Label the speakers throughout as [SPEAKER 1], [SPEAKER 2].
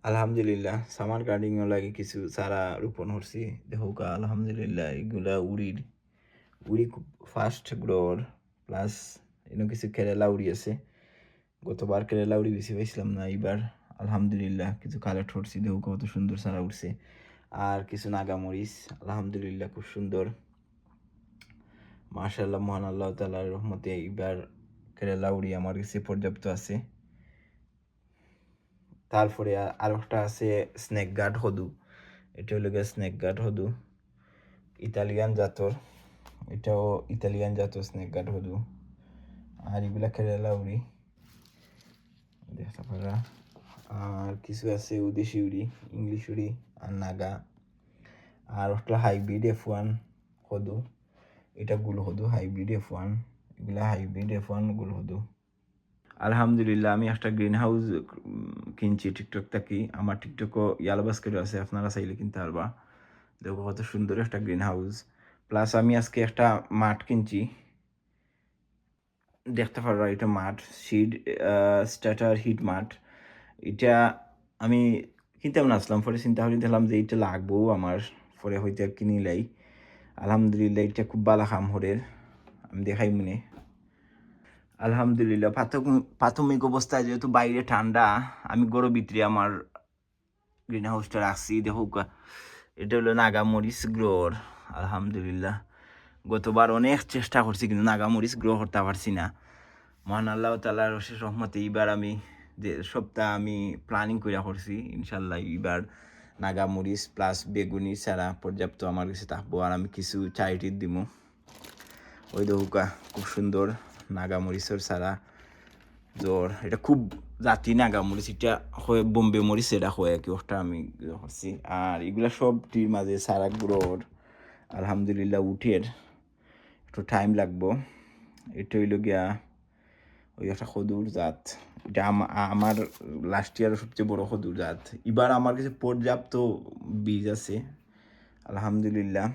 [SPEAKER 1] আলহামদুলিল্লাহ summer gardening লাগে কিছু চারা রোপণ করছি দেখো আলহামদুলিল্লাহ এগুলা উড়ি খুব ফাস্ট গ্রোর প্লাস কিছু কেরালা উড়ি আছে গতবার কেরালা উড়ি বেশি পাইছিলাম না এইবার আলহামদুলিল্লাহ কিছু কালেক্ট করছি দেখো কত সুন্দর চারা উঠছে আর কিছু নাগামরিচ আলহামদুলিল্লাহ খুব সুন্দর মাশাআল্লাহ মহান আল্লাহ তাআলার রহমতে এইবার কেরালা উড়ি আমার কাছে পর্যাপ্ত আছে তারপরে আর একটা আছে স্নেক গার্ড হদু এটা হলো গিয়ে স্নেক গার্ড হদু ইতালিয়ান জাতর এটাও ইতালিয়ান জাতর স্নেক গার্ড হদু আর এগুলা কেরালা উড়ি দেখতে পারা আর কিছু আছে উদেশি উড়ি ইংলিশ উড়ি আর নাগা আর একটা হাইব্রিড F1 হদু এটা গুল হদু হাইব্রিড F1 এগুলা হাইব্রিড F1 গুল হদু আলহামদুলিল্লাহ আমি একটা গ্রিন হাউস কিনছি টিকটক থাকি আমার টিকটকও ইয়ালো বাস্কেটও আছে আপনারা চাইলে কিনতে পারবা দেখো কত সুন্দর একটা গ্রিন হাউস প্লাস আমি আজকে একটা মাঠ কিনছি দেখতে পারবা এটা মাঠ সিড স্টার্টার হিট মাঠ এটা আমি কিনতাম না আসলাম পরে চিন্তা করে দিলাম যে এটা লাগবো আমার পরে হয়তো কিনিলাই আলহামদুলিল্লাহ এটা খুব ভালো খাম হরের আমি দেখাই মনে আলহামদুলিল্লাহ প্রাথমিক অবস্থায় যেহেতু বাইরে ঠান্ডা আমি গরম ভিতরে আমার গ্রিন হাউসটা রাখছি দেখো এটা হলো নাগামরিচ গ্রোর আলহামদুলিল্লাহ গতবার অনেক চেষ্টা করছি কিন্তু নাগামরিচ গ্রো করতে পারছি না মহান আল্লাহ তাআলার অশেষ রহমতে এইবার আমি যে সপ্তাহ আমি প্ল্যানিং করে করছি ইনশাল্লাহ এইবার নাগামরিচ প্লাস বেগুনি ছাড়া পর্যাপ্ত আমার কাছে থাকবো আর আমি কিছু চ্যারিটির দিব ওই দৌকা খুব সুন্দর নাগামরিচের ছাড়া জ্বর এটা খুব জাতি নাগামরিচ এটা হয় বোম্বে মরিচ এটা হয় কি ওটা আমি করছি আর এগুলা সব টির মাঝে সারা গ্রোর আলহামদুলিল্লাহ উঠের একটু টাইম লাগবো এটা হইল গিয়া ওই একটা খদুর জাত এটা আমার লাস্ট ইয়ারের সবচেয়ে বড় খদুর জাত এবার আমার কাছে পর্যাপ্ত বীজ আছে আলহামদুলিল্লাহ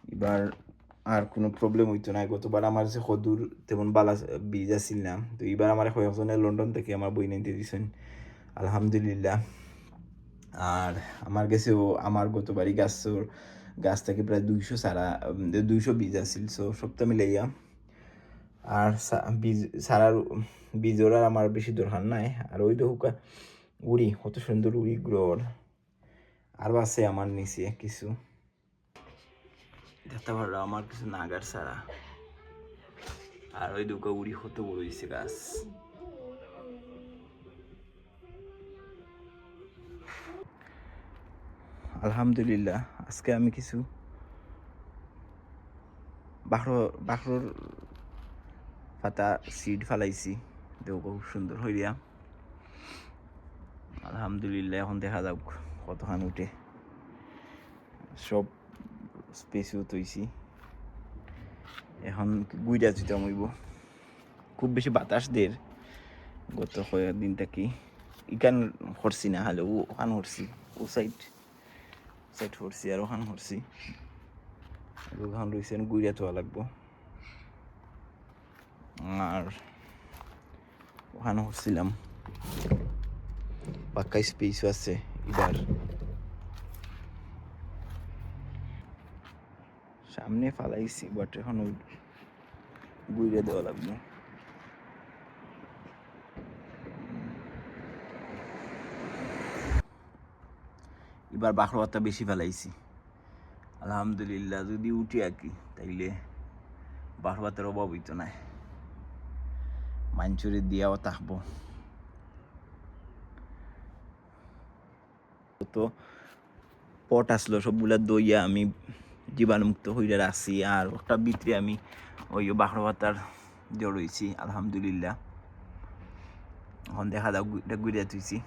[SPEAKER 1] এবার আর কোনো প্রবলেম হইতো না গতবার আমার কাছে খদুর তেমন বালা বীজ আসিল না তো এবার আমার কয়েকজনে লন্ডন থেকে আমার বই নিতে দিয়েছেন আলহামদুলিল্লাহ আর আমার কাছেও আমার গতবারই গাছ থেকে প্রায় 200 বীজ আসিল সো সপ্তাহ মিলাইয়া আর বীজ সারার বীজের আর আমার বেশি দরকার নাই আর ওই হুকা উড়ি কত সুন্দর উড়ি গ্রোর আরও আছে আমার নিচে কিছু দেখতে পারো আমার কিছু নাগার ছাড়া আর ওই দুটো উড়ি কত বড় হয়েছে গাছ আলহামদুলিল্লাহ আজকে আমি কিছু বাখর পাতা সিড ফালাইছি দেখো খুব সুন্দর হইয়া আলহামদুলিল্লাহ এখন দেখা যাক কতখান উঠে সব স্পেসও তৈছি এখন গুইডা জুতা মইব খুব বেশি বাতাস দের গত কয়েকদিন থাকি ইকান হরছি না হলে ওখান হরছি ও সাইড হরছি আর ওখান হরছি ওখান রয়েছে গুইডা তোয়া লাগবো আর ওখানে হচ্ছিলাম পাক্কা স্পেসও আছে এবার সামনে ফালাইছি বাট এখন গুইরে দেওয়া লাগবে এবার বাখরবাতা বেশি ফেলাইছি আলহামদুলিল্লাহ যদি উঠি আর কি তাইলে বাখরবাতের অভাব হইতো না মাঞ্চুরি দিয়াও থাকবো তো পট আসলো সবগুলা দইয়া আমি জীবাণুমুক্ত হইয়া রাখছি আর একটা ভিতরে আমি ওই বাখরবাতার জড়ইছি আলহামদুলিল্লাহ এখন দেখা যাক এটা ঘুরে তুইছি